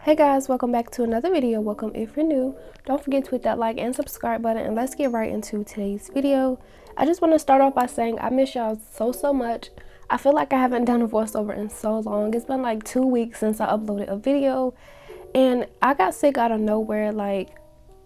Hey guys, welcome back to another video. Welcome if you're new. Don't forget to hit that like and subscribe button, and let's get right into today's video. I just want to start off by saying I miss y'all so much. I feel like I haven't done a voiceover in so long. It's been like 2 weeks since I uploaded a video, and I got sick out of nowhere like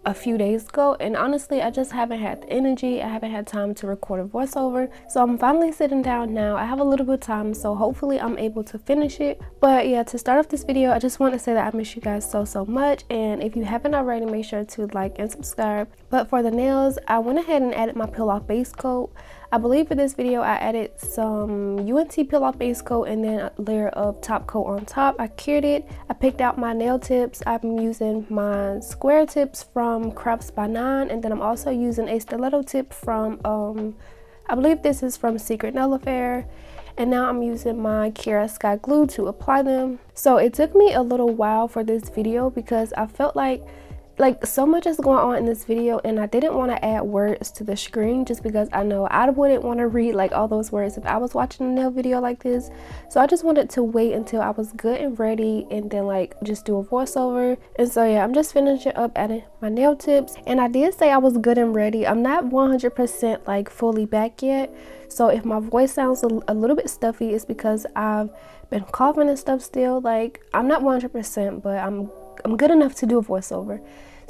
a few days ago, and honestly I just haven't had the energy. I haven't had time to record a voiceover, so I'm finally sitting down now. I have a little bit of time, so hopefully I'm able to finish it. But yeah, to start off this video, I just want to say that I miss you guys so much, and if you haven't already, make sure to like and subscribe. But for the nails, I went ahead and added my peel off base coat. I believe for this video I added some UNT peel off base coat and then a layer of top coat on top. I cured it. I picked out my nail tips. I'm using my square tips from Crafts by 9, and then I'm also using a stiletto tip from I believe this is from Secret Nail Affair. And now I'm using my Kara Sky Glue to apply them. So it took me a little while for this video because I felt like so much is going on in this video, and I didn't want to add words to the screen just because I know I wouldn't want to read like all those words if I was watching a nail video like this. So I just wanted to wait until I was good and ready and then like just do a voiceover. And so yeah, I'm just finishing up adding my nail tips, and I did say I was good and ready. I'm not 100% like fully back yet, so if my voice sounds a little bit stuffy, it's because I've been coughing and stuff still. Like I'm not 100%, but I'm good enough to do a voiceover.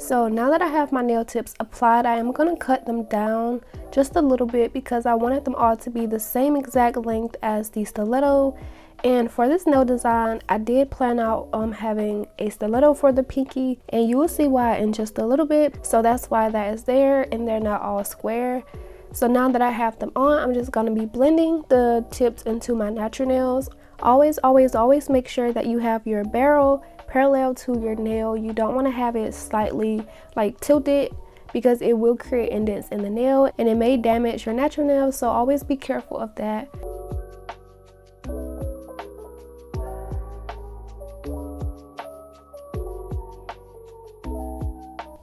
So now that I have my nail tips applied, I am going to cut them down just a little bit because I wanted them all to be the same exact length as the stiletto. And for this nail design, I did plan out having a stiletto for the pinky, and you will see why in just a little bit. So that's why that is there, and they're not all square. So now that I have them on, I'm just going to be blending the tips into my natural nails. Always make sure that you have your barrel parallel to your nail. You don't want to have it slightly like tilted because it will create indents in the nail and it may damage your natural nails, so always be careful of that.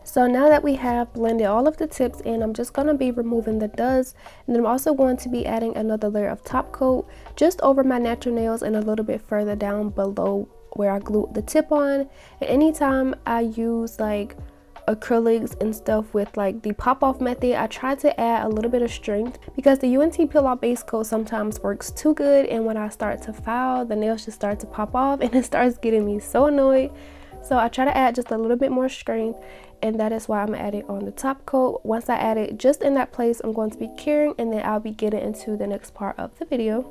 So now that we have blended all of the tips in, I'm just going to be removing the dust, and then I'm also going to be adding another layer of top coat just over my natural nails and a little bit further down below where I glued the tip on. And anytime I use like acrylics and stuff with like the pop-off method, I try to add a little bit of strength because the UNT peel off base coat sometimes works too good, and when I start to file, the nails just start to pop off and it starts getting me so annoyed. So I try to add just a little bit more strength, and that is why I'm adding on the top coat. Once I add it just in that place, I'm going to be curing, and then I'll be getting into the next part of the video.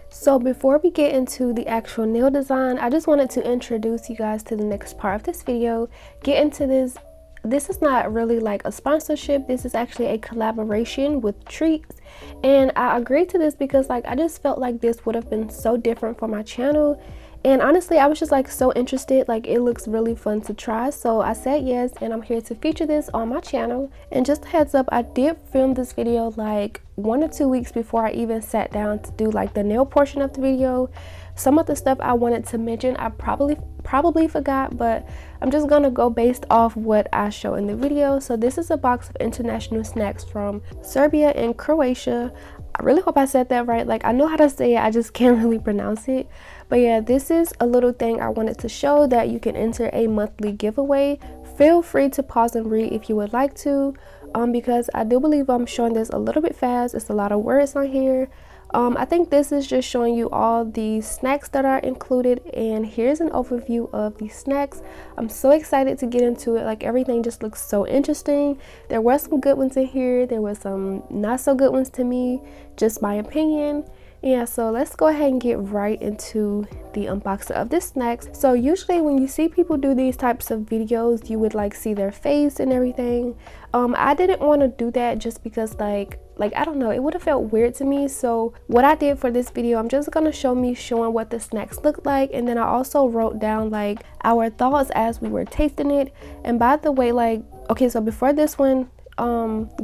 So before we get into the actual nail design, I just wanted to introduce you guys to the next part of this video. Get into this. This is not really like a sponsorship. This is actually a collaboration with Treats, and I agreed to this because like I just felt like this would have been so different for my channel. And honestly, I was just like so interested. Like it looks really fun to try, so I said yes, and I'm here to feature this on my channel. And just a heads up, I did film this video like 1 or 2 weeks before I even sat down to do like the nail portion of the video. Some of the stuff I wanted to mention I probably forgot, but I'm just gonna go based off what I show in the video. So this is a box of international snacks from Serbia and Croatia. I really hope I said that right. Like I know how to say it, I just can't really pronounce it. But yeah, this is a little thing I wanted to show, that you can enter a monthly giveaway. Feel free to pause and read if you would like to, because I do believe I'm showing this a little bit fast. It's a lot of words on here. I think this is just showing you all the snacks that are included, and here's an overview of the snacks. I'm so excited to get into it. Like everything just looks so interesting. There were some good ones in here, there were some not so good ones to me, just my opinion. Yeah, so let's go ahead and get right into the unboxing of this snacks. So usually when you see people do these types of videos, you would like see their face and everything. I didn't want to do that just because like I don't know, it would have felt weird to me. So what I did for this video, I'm just gonna showing what the snacks look like, and then I also wrote down like our thoughts as we were tasting it. And by the way, like okay, so before this one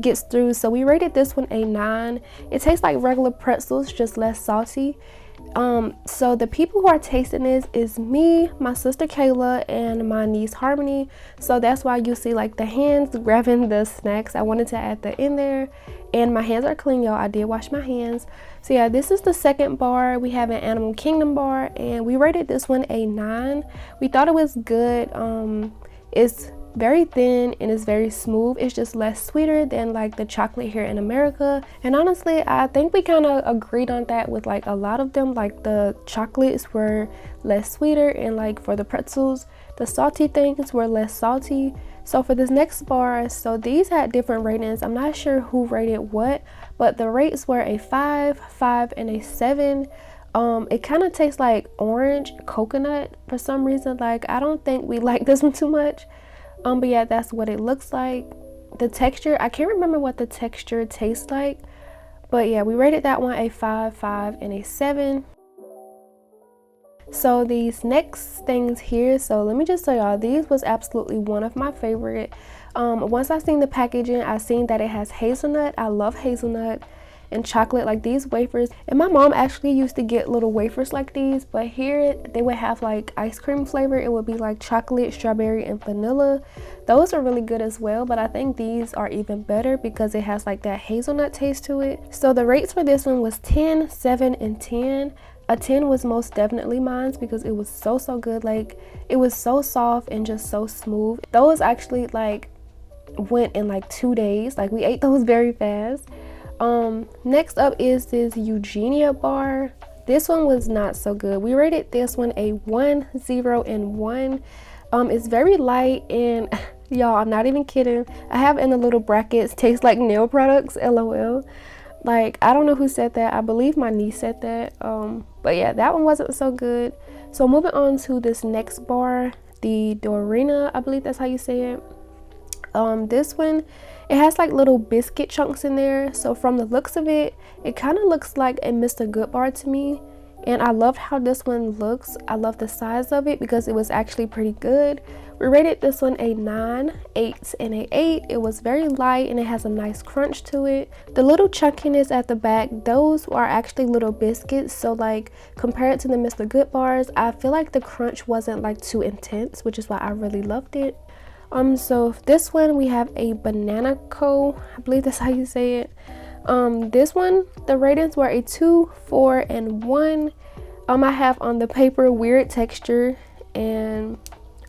gets through, so we rated this one a 9. It tastes like regular pretzels, just less salty. So the people who are tasting this is me, my sister Kayla, and my niece Harmony. So that's why you see like the hands grabbing the snacks. I wanted to add that in there. And my hands are clean, y'all. I did wash my hands. So yeah, this is the second bar. We have an Animal Kingdom bar, and we rated this one a 9. We thought it was good. It's very thin and it's very smooth. It's just less sweeter than like the chocolate here in America, and honestly I think we kind of agreed on that with like a lot of them. Like the chocolates were less sweeter, and like for the pretzels, the salty things were less salty. So for this next bar, so these had different ratings. I'm not sure who rated what, but the rates were a 5, 5, and a 7. It kind of tastes like orange coconut for some reason. Like I don't think we like this one too much. But yeah, that's what it looks like. The texture, I can't remember what the texture tastes like, but yeah, we rated that one a 5, 5, and a 7. So these next things here, so let me just tell y'all, these was absolutely one of my favorite. Once I seen the packaging, I seen that it has hazelnut. I love hazelnut and chocolate, like these wafers. And my mom actually used to get little wafers like these, but here they would have like ice cream flavor. It would be like chocolate, strawberry, and vanilla. Those are really good as well, but I think these are even better because it has like that hazelnut taste to it. So the rates for this one was 10, 7, and 10. A 10 was most definitely mine because it was so good. Like it was so soft and just so smooth. Those actually like went in like 2 days. Like we ate those very fast. Next up is this Eugenia bar. This one was not so good. We rated this one a 1, 0, and 1. It's very light, and y'all, I'm not even kidding. I have in the little brackets, tastes like nail products, LOL. Like I don't know who said that. I believe my niece said that. But yeah, that one wasn't so good. So moving on to this next bar, the Dorina, I believe that's how you say it. This one, it has like little biscuit chunks in there. So from the looks of it, it kind of looks like a Mr. Good bar to me, and I love how this one looks. I love the size of it because it was actually pretty good. We rated this one a 9, 8, and a 8. It was very light and it has a nice crunch to it. The little chunkiness at the back, those are actually little biscuits. So like compared to the Mr. Good bars, I feel like the crunch wasn't like too intense, which is why I really loved it. So this one we have a Banana Co. I believe that's how you say it. This one, the ratings were a 2, 4, and 1. I have on the paper weird texture and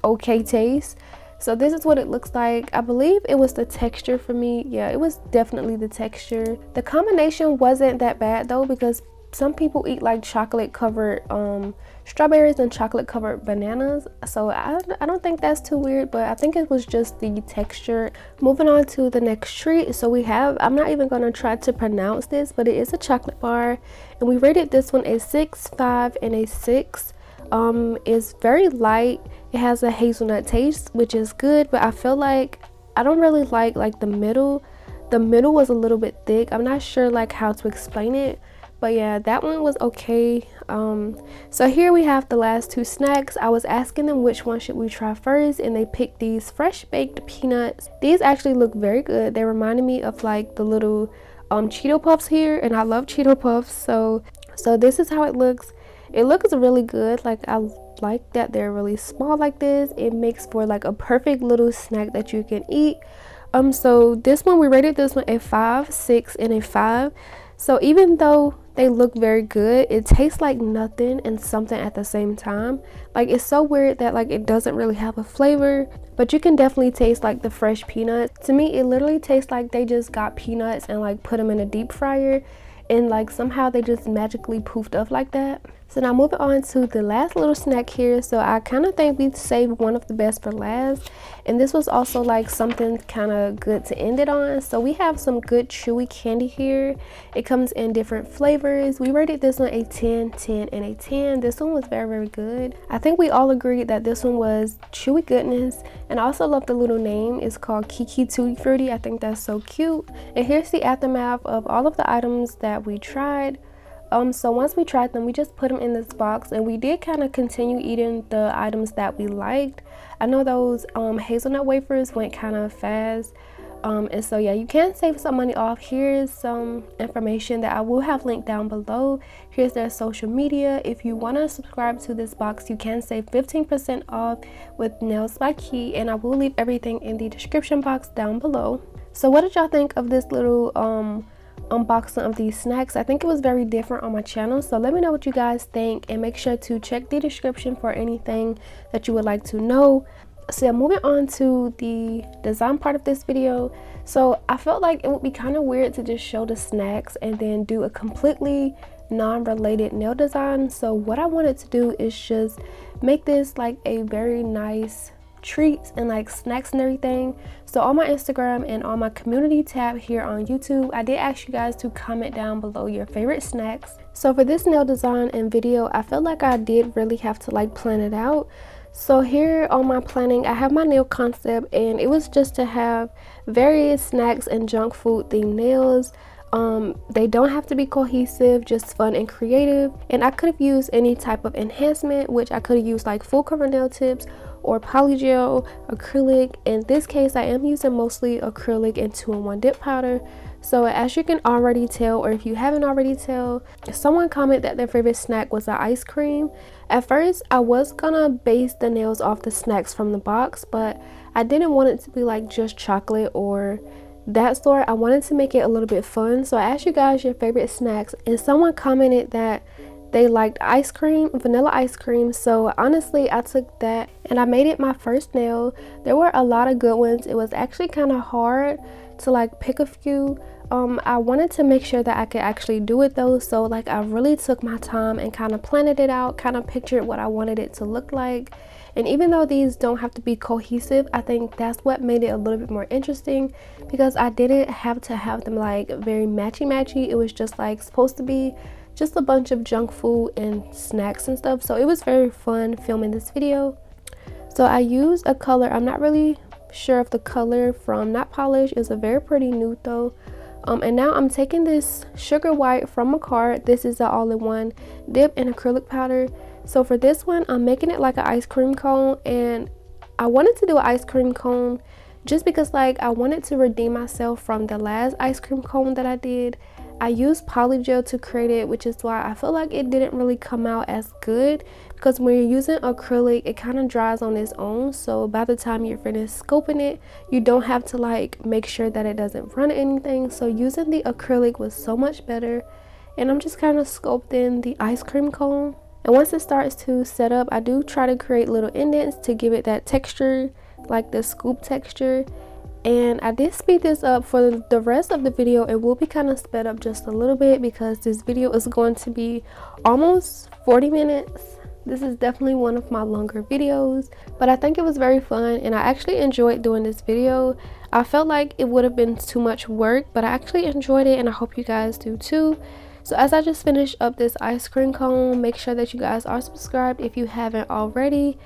okay taste. So this is what it looks like. I believe it was the texture for me. Yeah, it was definitely the texture. The combination wasn't that bad though, because some people eat like chocolate covered strawberries and chocolate covered bananas, so I don't think that's too weird, but I think it was just the texture. Moving on to the next treat, so we have, I'm not even gonna try to pronounce this, but it is a chocolate bar, and we rated this one a 6, 5, and a 6. It's very light. It has a hazelnut taste, which is good, but I feel like I don't really like the middle. The middle was a little bit thick. I'm not sure like how to explain it, but yeah, that one was okay. So here we have the last two snacks. I was asking them which one should we try first, and they picked these fresh baked peanuts. These actually look very good. They reminded me of like the little Cheeto Puffs here, and I love Cheeto Puffs. So this is how it looks. It looks really good. Like I like that they're really small like this. It makes for like a perfect little snack that you can eat. So this one, we rated this one a 5, 6, and a 5. So even though they look very good, it tastes like nothing and something at the same time. Like it's so weird that like it doesn't really have a flavor, but you can definitely taste like the fresh peanuts. To me, it literally tastes like they just got peanuts and like put them in a deep fryer, and like somehow they just magically poofed up like that. So now moving on to the last little snack here. So I kind of think we saved one of the best for last, and this was also like something kind of good to end it on. So we have some good chewy candy here. It comes in different flavors. We rated this one a 10, 10, and a 10. This one was very good. I think we all agreed that this one was chewy goodness, and I also love the little name. It's called Kiki Tutti Frutti. I think that's so cute. And here's the aftermath of all of the items that we tried. So once we tried them, we just put them in this box, and we did kind of continue eating the items that we liked. I know those hazelnut wafers went kind of fast, And so yeah, you can save some money off. Here's some information that I will have linked down below. Here's their social media. If you want to subscribe to this box, you can save 15% off with Nails by Key, and I will leave everything in the description box down below. So what did y'all think of this little unboxing of these snacks? I think it was very different on my channel, so let me know what you guys think, and make sure to check the description for anything that you would like to know. So yeah, moving on to the design part of this video. So I felt like it would be kind of weird to just show the snacks and then do a completely non-related nail design. So what I wanted to do is just make this like a very nice treats and like snacks and everything. So on my Instagram and on my community tab here on YouTube, I did ask you guys to comment down below your favorite snacks. So for this nail design and video, I felt like I did really have to like plan it out. So here on my planning, I have my nail concept, and it was just to have various snacks and junk food themed nails. They don't have to be cohesive, just fun and creative. And I could have used any type of enhancement, which I could have used like full cover nail tips or polygel, acrylic. In this case, I am using mostly acrylic and 2-in-1 dip powder. So as you can already tell, or if you haven't already tell, someone commented that their favorite snack was the ice cream. At first, I was gonna base the nails off the snacks from the box, but I didn't want it to be like just chocolate or that sort. I wanted to make it a little bit fun. So I asked you guys your favorite snacks, and someone commented that they liked ice cream, vanilla ice cream. So honestly, I took that and I made it my first nail. There were a lot of good ones. It was actually kind of hard to like pick a few. I wanted to make sure that I could actually do it though, so like I really took my time and kind of planned it out, kind of pictured what I wanted it to look like. And even though these don't have to be cohesive, I think that's what made it a little bit more interesting, because I didn't have to have them like very matchy. It was just like supposed to be just a bunch of junk food and snacks and stuff. So it was very fun filming this video. So I used a color, I'm not really sure of the color from Not Polished. It's a very pretty nude though. And now I'm taking this sugar white from a card. This is the all-in-one dip and acrylic powder. So for this one, I'm making it like an ice cream cone, and I wanted to do an ice cream cone just because like I wanted to redeem myself from the last ice cream cone that I did. I used polygel to create it, which is why I feel like it didn't really come out as good, because when you're using acrylic, it kind of dries on its own. So by the time you're finished scoping it, you don't have to like make sure that it doesn't run anything. So using the acrylic was so much better. And I'm just kind of sculpting the ice cream cone. And once it starts to set up, I do try to create little indents to give it that texture, like the scoop texture. And I did speed this up. For the rest of the video, it will be kind of sped up just a little bit, because this video is going to be almost 40 minutes. This is definitely one of my longer videos, but I think it was very fun and I actually enjoyed doing this video. I felt like it would have been too much work, but I actually enjoyed it, and I hope you guys do too. So as I just finished up this ice cream cone, make sure that you guys are subscribed if you haven't already.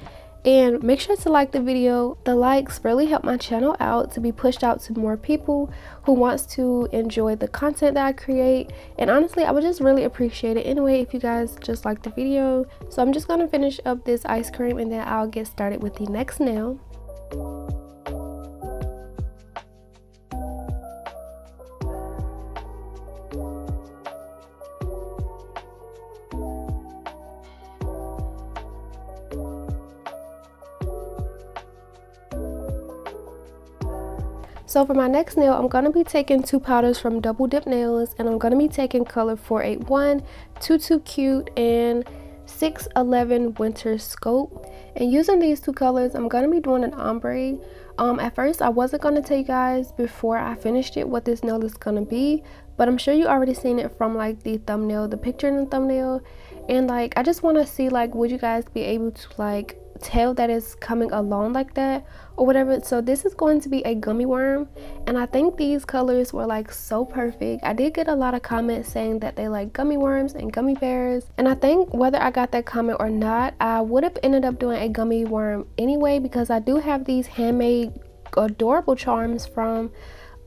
And make sure to like the video. The likes really help my channel out to be pushed out to more people who wants to enjoy the content that I create. And honestly, I would just really appreciate it anyway if you guys just like the video. So I'm just going to finish up this ice cream, and then I'll get started with the next nail. So for my next nail, I'm going to be taking 2 powders from Double Dip Nails, and I'm going to be taking color 481, 22 Cute, and 611 Winter Scope. And using these 2 colors, I'm going to be doing an ombre. At first, I wasn't going to tell you guys before I finished it what this nail is going to be, but I'm sure you already seen it from like the thumbnail, the picture in the thumbnail. And like, I just want to see like, would you guys be able to like tell that it's coming along like that or whatever. So this is going to be a gummy worm, and I think these colors were like so perfect. I did get a lot of comments saying that they like gummy worms and gummy bears, and I think whether I got that comment or not, I would have ended up doing a gummy worm anyway, because I do have these handmade adorable charms from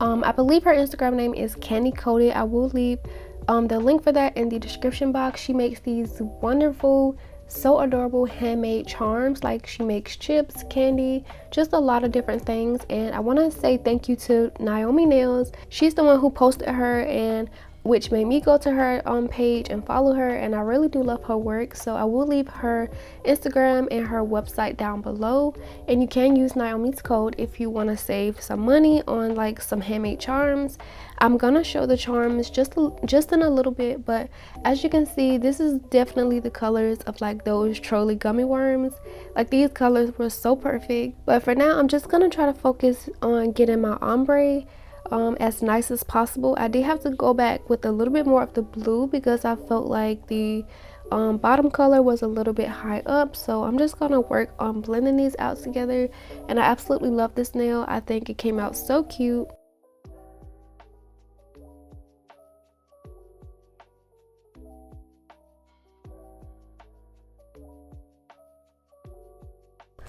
I believe her Instagram name is Candy Coated. I will leave the link for that in the description box. She makes these wonderful so adorable handmade charms. Like, she makes chips, candy, just a lot of different things. And I want to say thank you to Naomi Nails. She's the one who posted her, and which made me go to her page and follow her, and I really do love her work. So I will leave her Instagram and her website down below, and you can use Naomi's code if you want to save some money on like some handmade charms. I'm gonna show the charms just in a little bit, but as you can see, this is definitely the colors of like those trolli gummy worms. Like, these colors were so perfect. But for now, I'm just gonna try to focus on getting my ombre as nice as possible. I did have to go back with a little bit more of the blue because I felt like the bottom color was a little bit high up. So I'm just gonna work on blending these out together, and I absolutely love this nail. I think it came out so cute.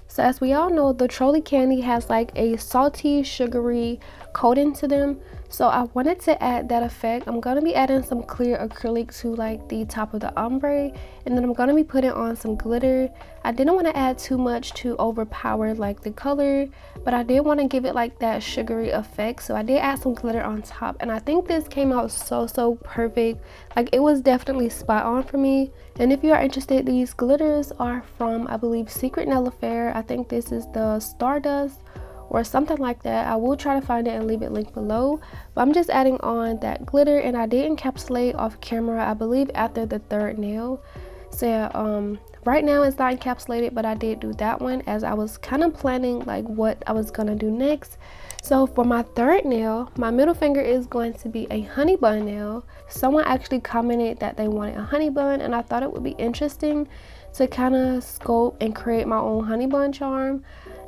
So as we all know, the trolli candy has like a salty, sugary coating to them. So I wanted to add that effect. I'm going to be adding some clear acrylic to like the top of the ombre, and then I'm going to be putting on some glitter. I didn't want to add too much to overpower like the color, but I did want to give it like that sugary effect. So I did add some glitter on top, and I think this came out so perfect. Like, it was definitely spot on for me. And if you are interested, these glitters are from, I believe, Secret Nail Affair. I think this is the Stardust or something like that. I will try to find it and leave it linked below. But I'm just adding on that glitter, and I did encapsulate off camera, I believe, after the third nail. So yeah, right now it's not encapsulated, but I did do that one as I was kind of planning like what I was gonna do next. So for my third nail, my middle finger is going to be a honey bun nail. Someone actually commented that they wanted a honey bun, and I thought it would be interesting to kind of sculpt and create my own honey bun charm.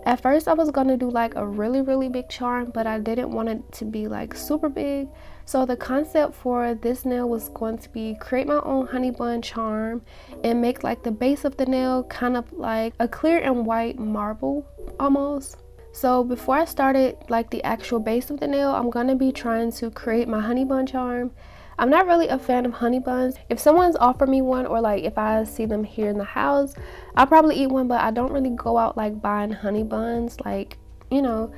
At first I was gonna do like a really big charm, but I didn't want it to be like super big. So the concept for this nail was going to be create my own honey bun charm and make like the base of the nail kind of like a clear and white marble almost. So before I started like the actual base of the nail, I'm gonna be trying to create my honey bun charm. I'm not really a fan of honey buns. If someone's offered me one, or like if I see them here in the house, I'll probably eat one, but I don't really go out like buying honey buns, like, you know.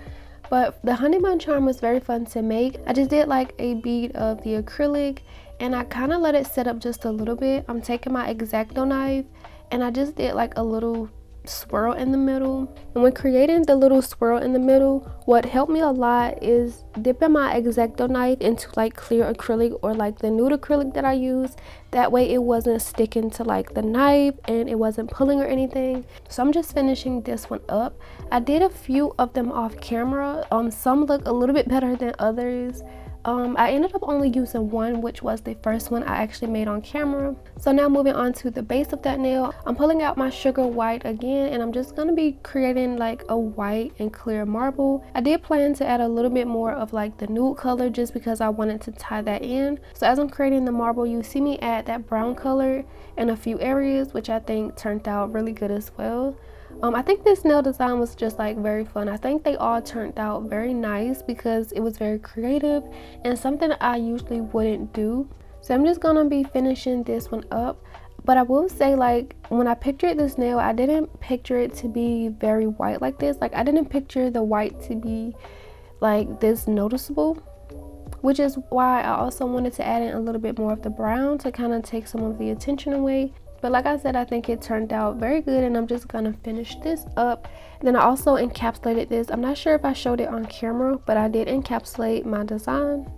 But the honey bun charm was very fun to make. I just did like a bead of the acrylic, and I kind of let it set up just a little bit. I'm taking my X-Acto knife, and I just did like a little swirl in the middle. And when creating the little swirl in the middle, what helped me a lot is dipping my X-Acto knife into like clear acrylic or like the nude acrylic that I use. That way it wasn't sticking to like the knife and it wasn't pulling or anything. So I'm just finishing this one up. I did a few of them off camera. Some look a little bit better than others. I ended up only using one, which was the first one I actually made on camera. So now moving on to the base of that nail, I'm pulling out my sugar white again, and I'm just going to be creating like a white and clear marble. I did plan to add a little bit more of like the nude color just because I wanted to tie that in. So as I'm creating the marble, you see me add that brown color in a few areas, which I think turned out really good as well. I think this nail design was just like very fun. I think they all turned out very nice because it was very creative and something I usually wouldn't do. So I'm just gonna be finishing this one up. But I will say, like, when I pictured this nail, I didn't picture it to be very white like this. Like, I didn't picture the white to be like this noticeable, which is why I also wanted to add in a little bit more of the brown to kind of take some of the attention away. But like I said, I think it turned out very good, and I'm just gonna finish this up. And then I also encapsulated this. I'm not sure if I showed it on camera, but I did encapsulate my design.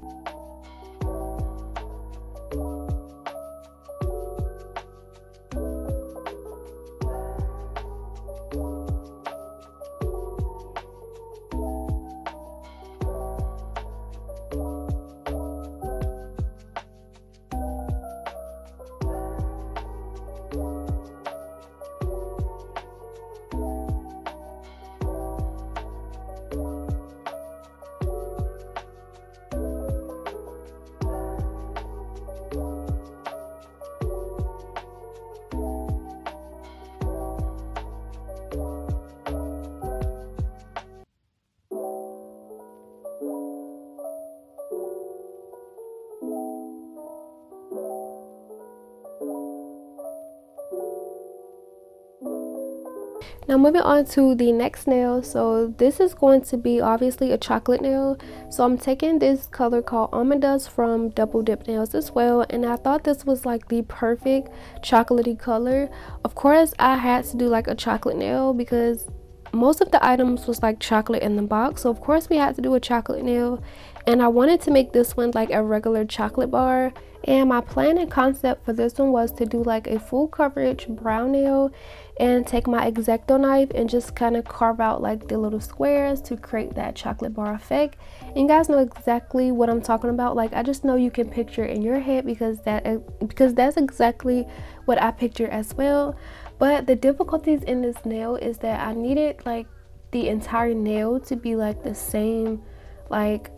Now moving on to the next nail. So this is going to be obviously a chocolate nail. So I'm taking this color called Almond Dust from Double Dip Nails as well, and I thought this was like the perfect chocolatey color. Of course I had to do like a chocolate nail because most of the items was like chocolate in the box, so of course we had to do a chocolate nail, and I wanted to make this one like a regular chocolate bar. And my plan and concept for this one was to do like a full coverage brown nail and take my X-Acto knife and just kind of carve out like the little squares to create that chocolate bar effect. And you guys know exactly what I'm talking about. Like, I just know you can picture it in your head because that's exactly what I picture as well. But the difficulties in this nail is that I needed like the entire nail to be like the same like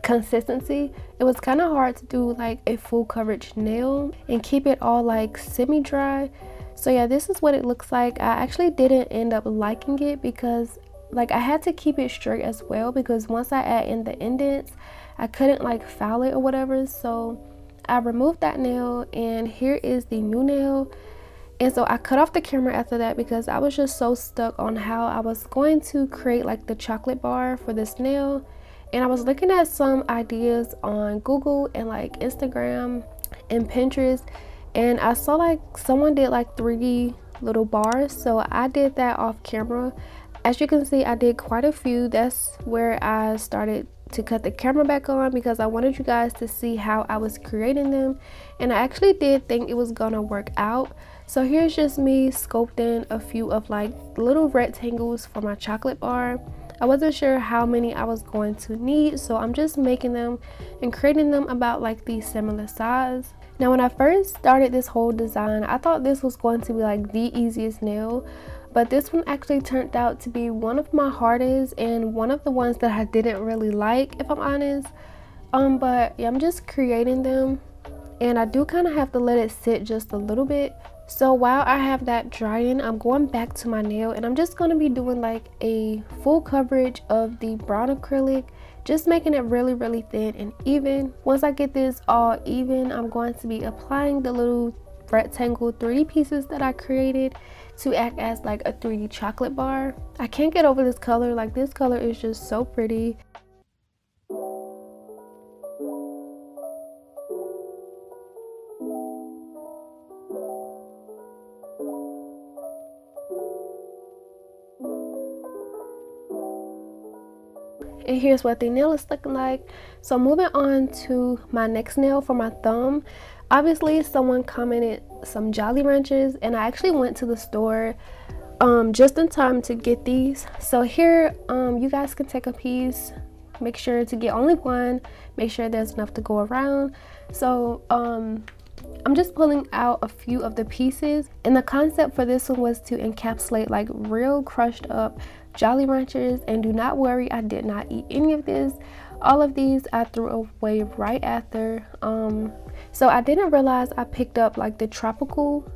consistency. It was kind of hard to do like a full coverage nail and keep it all like semi-dry. So yeah, this is what it looks like. I actually didn't end up liking it because like I had to keep it straight as well, because once I add in the indents I couldn't like file it or whatever. So I removed that nail, and here is the new nail. And so I cut off the camera after that because I was just so stuck on how I was going to create like the chocolate bar for this nail. And I was looking at some ideas on Google and like Instagram and Pinterest, and I saw like someone did like 3D little bars, so I did that off camera. As you can see, I did quite a few. That's where I started to cut the camera back on because I wanted you guys to see how I was creating them, and I actually did think it was gonna work out. So here's just me sculpting a few of like little rectangles for my chocolate bar. I wasn't sure how many I was going to need, so I'm just making them and creating them about like the similar size. Now when I first started this whole design, I thought this was going to be like the easiest nail, but this one actually turned out to be one of my hardest and one of the ones that I didn't really like, if I'm honest. But yeah, I'm just creating them, and I do kind of have to let it sit just a little bit. So while I have that drying, I'm going back to my nail, and I'm just going to be doing like a full coverage of the brown acrylic, just making it really thin and even. Once I get this all even, I'm going to be applying the little rectangle 3D pieces that I created to act as like a 3D chocolate bar. I can't get over this color. Like, this color is just so pretty. And here's what the nail is looking like. So moving on to my next nail for my thumb. Obviously someone commented some Jolly Ranchers, and I actually went to the store just in time to get these. So here you guys can take a piece, make sure to get only one, make sure there's enough to go around. So I'm just pulling out a few of the pieces, and the concept for this one was to encapsulate like real crushed up Jolly Ranchers. And do not worry, I did not eat any of this. All of these I threw away right after. So I didn't realize I picked up like the tropical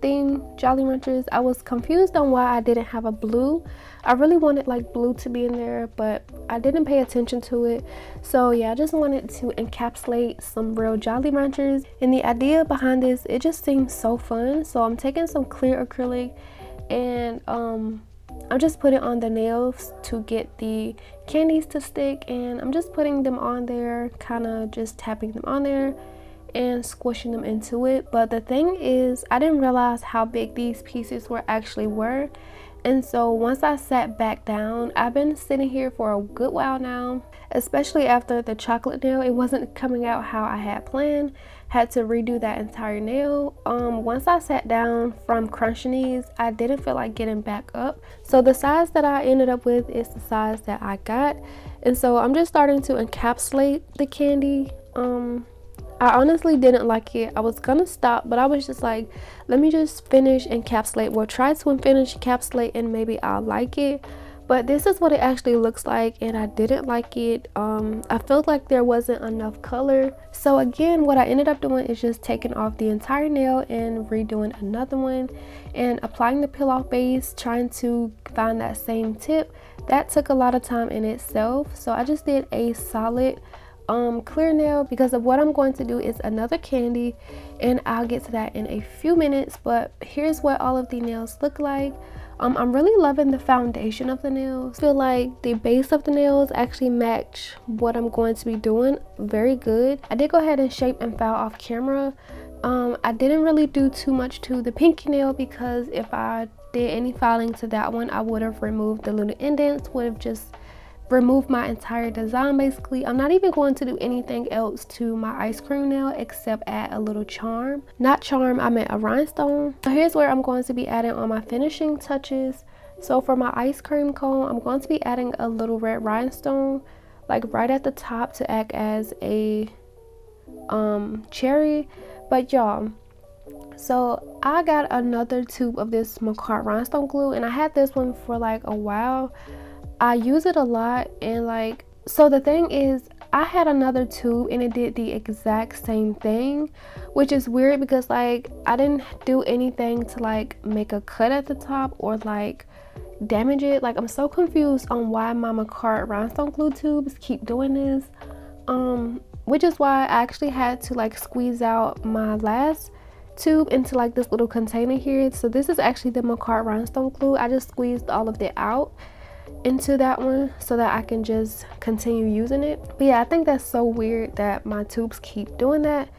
theme Jolly Ranchers. I was confused on why I didn't have a blue. I really wanted like blue to be in there, but I didn't pay attention to it. So yeah, I just wanted to encapsulate some real Jolly Ranchers, and the idea behind this, it just seems so fun. So I'm taking some clear acrylic, and I'm just putting on the nails to get the candies to stick, and I'm just putting them on there, kind of just tapping them on there and squishing them into it. But the thing is, I didn't realize how big these pieces were. And so once I sat back down, I've been sitting here for a good while now, especially after the chocolate nail. It wasn't coming out how I had planned. Had to redo that entire nail. Once I sat down from crunching these, I didn't feel like getting back up. So the size that I ended up with is the size that I got. And so I'm just starting to encapsulate the candy. I honestly didn't like it. I was gonna stop, but I was just like, let me just finish encapsulate. Well, try to finish encapsulate and maybe I'll like it. But this is what it actually looks like, and I didn't like it. I felt like there wasn't enough color. So again, what I ended up doing is just taking off the entire nail and redoing another one and applying the peel off base, trying to find that same tip. That took a lot of time in itself, so I just did a solid clear nail because of what I'm going to do is another candy, and I'll get to that in a few minutes. But here's what all of the nails look like. I'm really loving the foundation of the nails. I feel like the base of the nails actually match what I'm going to be doing very good. I did go ahead and shape and file off camera. I didn't really do too much to the pinky nail because if I did any filing to that one, I would have removed the little indents, would have just removed my entire design basically. I'm not even going to do anything else to my ice cream nail except add a little charm. Not charm, I meant a rhinestone. So here's where I'm going to be adding on my finishing touches. So for my ice cream cone, I'm going to be adding a little red rhinestone like right at the top to act as a cherry. But y'all, so I got another tube of this Makartt rhinestone glue, and I had this one for like a while. I use it a lot, and like, so the thing is, I had another tube and it did the exact same thing, which is weird because like I didn't do anything to like make a cut at the top or like damage it. Like, I'm so confused on why my Makartt rhinestone glue tubes keep doing this, which is why I actually had to like squeeze out my last tube into like this little container here. So this is actually the Makartt rhinestone glue. I just squeezed all of it out into that one so that I can just continue using it. But yeah, I think that's so weird that my tubes keep doing that.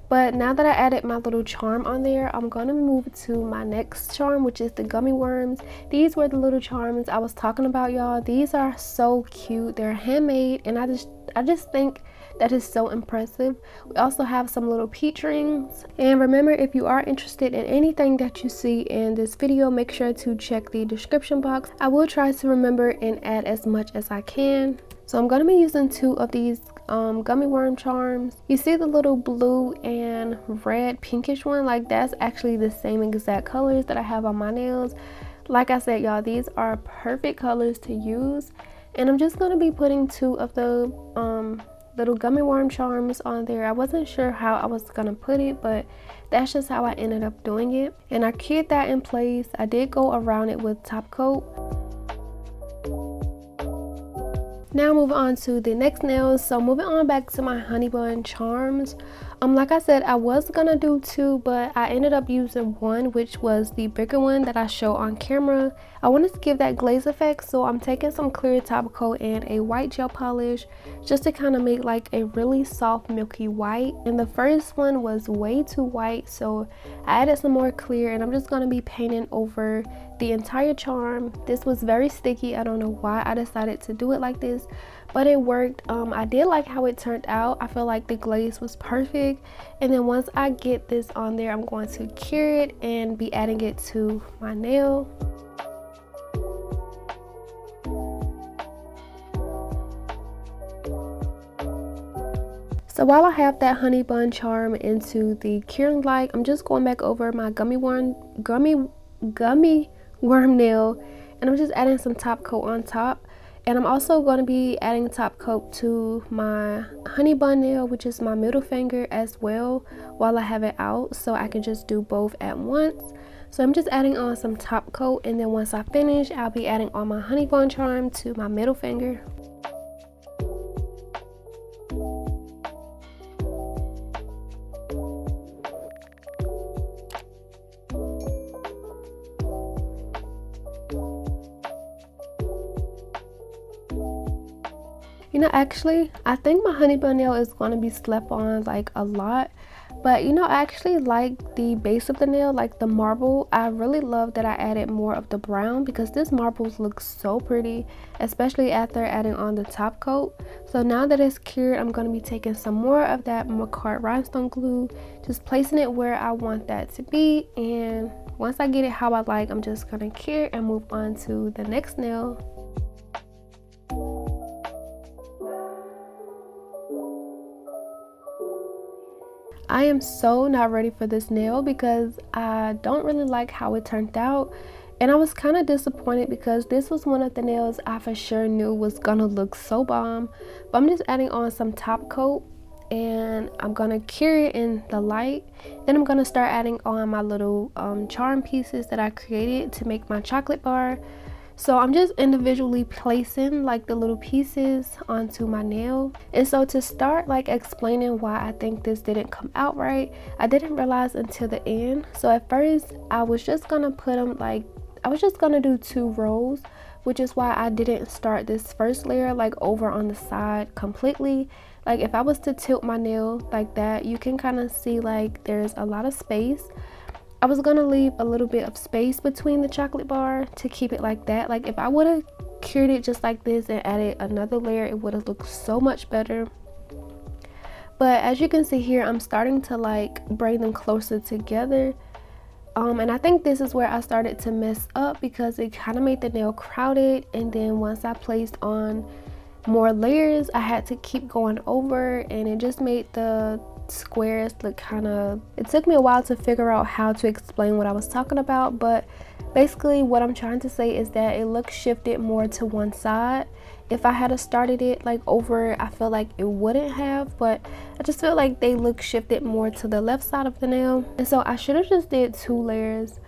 But now that I added my little charm on there, I'm gonna move to my next charm, which is the gummy worms. These were the little charms I was talking about, y'all. These are so cute. They're handmade, and I just think that is so impressive. We also have some little peach rings. And remember, if you are interested in anything that you see in this video, make sure to check the description box. I will try to remember and add as much as I can. So I'm going to be using 2 of these gummy worm charms. You see the little blue and red pinkish one? Like, that's actually the same exact colors that I have on my nails. Like I said, y'all, these are perfect colors to use. And I'm just going to be putting 2 of the little gummy worm charms on there. I wasn't sure how I was gonna put it, but that's just how I ended up doing it. And I cured that in place. I did go around it with top coat. Now moving on to the next nails. So moving on back to my honey bun charms. Like I said, I was gonna do 2, but I ended up using 1, which was the bigger one that I show on camera. I wanted to give that glaze effect, so I'm taking some clear top coat and a white gel polish just to kind of make like a really soft milky white. And the first one was way too white, so I added some more clear, and I'm just gonna be painting over the entire charm. This was very sticky. I don't know why I decided to do it like this, but it worked. I did like how it turned out. I feel like the glaze was perfect. And then once I get this on there, I'm going to cure it and be adding it to my nail. So while I have that honey bun charm into the curing light, I'm just going back over my gummy worm nail, and I'm just adding some top coat on top. And I'm also going to be adding top coat to my honey bun nail, which is my middle finger, as well, while I have it out, so I can just do both at once. So I'm just adding on some top coat, and then once I finish, I'll be adding on my honey bun charm to my middle finger. You know, actually, I think my honey bun nail is going to be slept on like a lot. But you know, I actually like the base of the nail, like the marble. I really love that I added more of the brown because this marbles looks so pretty, especially after adding on the top coat. So now that it's cured, I'm going to be taking some more of that Makartt rhinestone glue, just placing it where I want that to be. And once I get it how I like, I'm just going to cure and move on to the next nail. I am so not ready for this nail because I don't really like how it turned out, and I was kind of disappointed because this was one of the nails I for sure knew was gonna look so bomb. But I'm just adding on some top coat, and I'm gonna cure it in the light. Then I'm gonna start adding on my little charm pieces that I created to make my chocolate bar. So I'm just individually placing like the little pieces onto my nail. And so to start like explaining why I think this didn't come out right, I didn't realize until the end. So at first I was just gonna put them like, I was just gonna do 2 rows, which is why I didn't start this first layer like over on the side completely. Like if I was to tilt my nail like that, you can kind of see like there's a lot of space. I was gonna leave a little bit of space between the chocolate bar to keep it like that. Like if I would have cured it just like this and added another layer, it would have looked so much better. But as you can see here, I'm starting to like bring them closer together. And I think this is where I started to mess up because it kind of made the nail crowded. And then once I placed on more layers, I had to keep going over, and it just made the squares look kind of, it took me a while to figure out how to explain what I was talking about, but basically what I'm trying to say is that it looks shifted more to one side. If I had started it like over, I feel like it wouldn't have, but I just feel like they look shifted more to the left side of the nail. And so I should have just did 2 layers.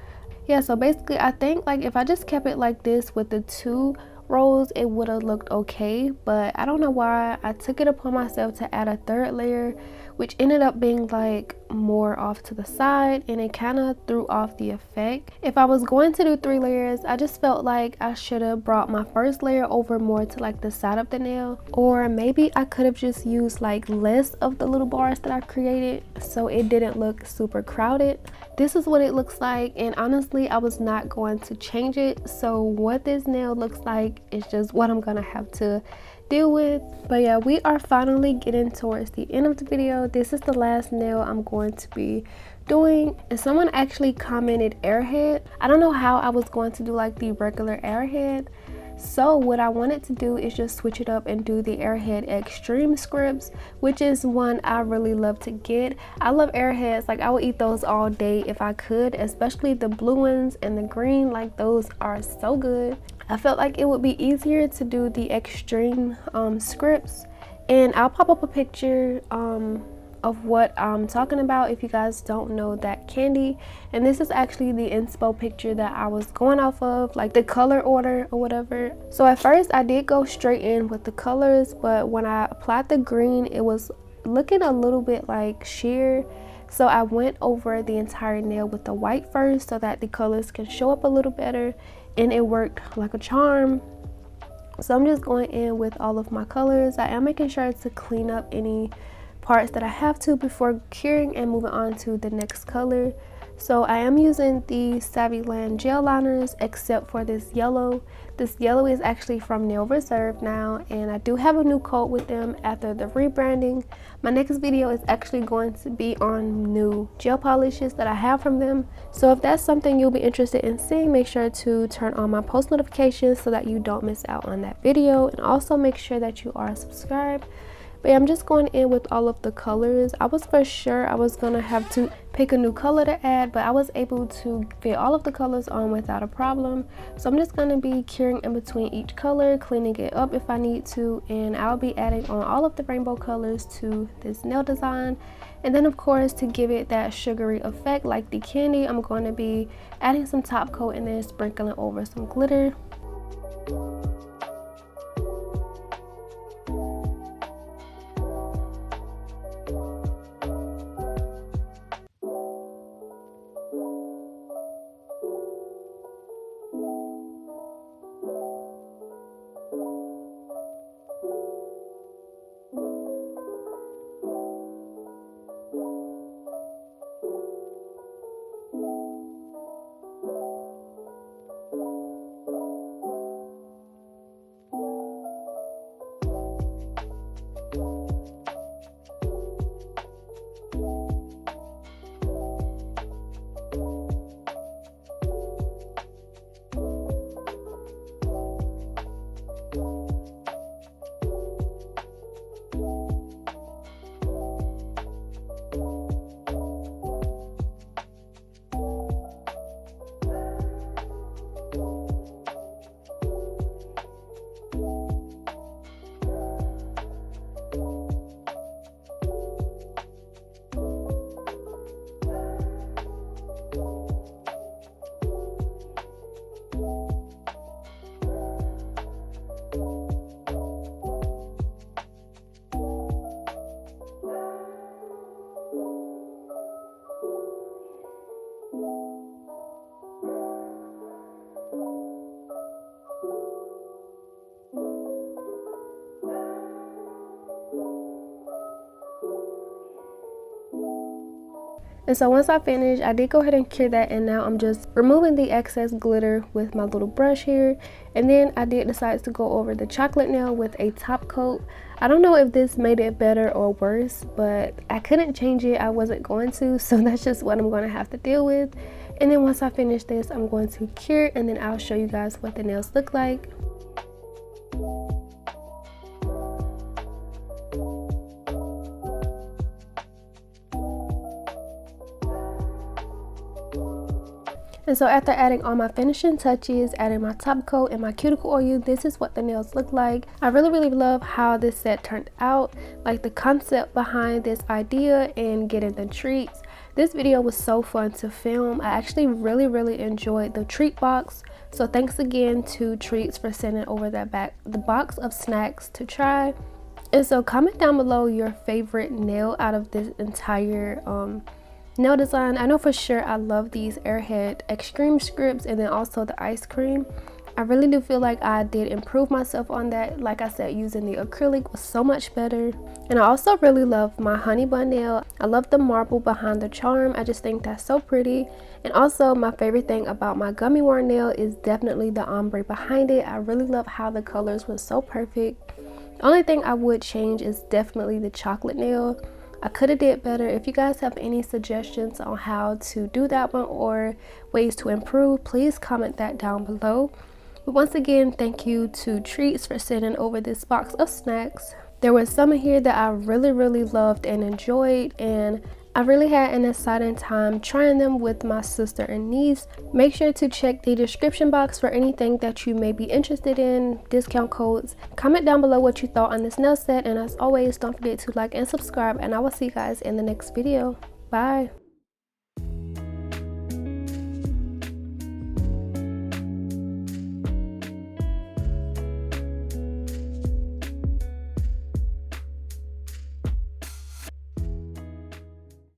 Yeah, so basically I think like if I just kept it like this with the 2 rows, it would have looked okay, but I don't know why I took it upon myself to add a 3rd layer, which ended up being like more off to the side, and it kind of threw off the effect. If I was going to do 3 layers, I just felt like I should have brought my first layer over more to like the side of the nail, or maybe I could have just used like less of the little bars that I created so it didn't look super crowded. This is what it looks like, and honestly I was not going to change it, so what this nail looks like is just what I'm gonna have to deal with. But yeah, we are finally getting towards the end of the video. This is the last nail I'm going to be doing, and someone actually commented airhead. I don't know how I was going to do like the regular airhead, so what I wanted to do is just switch it up and do the airhead extreme scripts, which is one I really love to get. I love airheads, like I would eat those all day if I could, especially the blue ones and the green, like those are so good. I felt like it would be easier to do the extreme scripts, and I'll pop up a picture of what I'm talking about if you guys don't know that candy. And this is actually the inspo picture that I was going off of, like the color order or whatever. So at first I did go straight in with the colors, but when I applied the green, it was looking a little bit like sheer. So I went over the entire nail with the white first so that the colors can show up a little better, and it worked like a charm. So I'm just going in with all of my colors. I am making sure to clean up any parts that I have to before curing and moving on to the next color. So I am using the Saviland gel liners except for this yellow. This yellow is actually from Nail Reserve now, and I do have a new coat with them after the rebranding. My next video is actually going to be on new gel polishes that I have from them. So if that's something you'll be interested in seeing, make sure to turn on my post notifications so that you don't miss out on that video, and also make sure that you are subscribed. But yeah, I'm just going in with all of the colors. I was for sure I was gonna have to pick a new color to add, but I was able to fit all of the colors on without a problem. So I'm just gonna be curing in between each color, cleaning it up if I need to, and I'll be adding on all of the rainbow colors to this nail design. And then of course, to give it that sugary effect like the candy, I'm going to be adding some top coat and then sprinkling over some glitter. And so once I finished, I did go ahead and cure that, and now I'm just removing the excess glitter with my little brush here. And then I did decide to go over the chocolate nail with a top coat. I don't know if this made it better or worse, but I couldn't change it. I wasn't going to, so that's just what I'm going to have to deal with. And then once I finish this, I'm going to cure, and then I'll show you guys what the nails look like. And so after adding all my finishing touches, adding my top coat and my cuticle oil, this is what the nails look like. I really love how this set turned out, like the concept behind this idea and getting the treats. This video was so fun to film. I actually really enjoyed the treat box. So thanks again to Treats for sending over the box of snacks to try. And so comment down below your favorite nail out of this entire nail design. I know for sure I love these Airhead extreme scripts, and then also the ice cream. I really do feel like I did improve myself on that. Like I said, using the acrylic was so much better. And I also really love my honey bun nail. I love the marble behind the charm. I just think that's so pretty. And also my favorite thing about my Gummy Worm nail is definitely the ombre behind it. I really love how the colors were so perfect. The only thing I would change is definitely the chocolate nail. I could have did better. If you guys have any suggestions on how to do that one or ways to improve, please comment that down below. But once again, thank you to Treats for sending over this box of snacks. There was some in here that I really loved and enjoyed, and I really had an exciting time trying them with my sister and niece. Make sure to check the description box for anything that you may be interested in, discount codes. Comment down below what you thought on this nail set, and as always, don't forget to like and subscribe, and I will see you guys in the next video. Bye.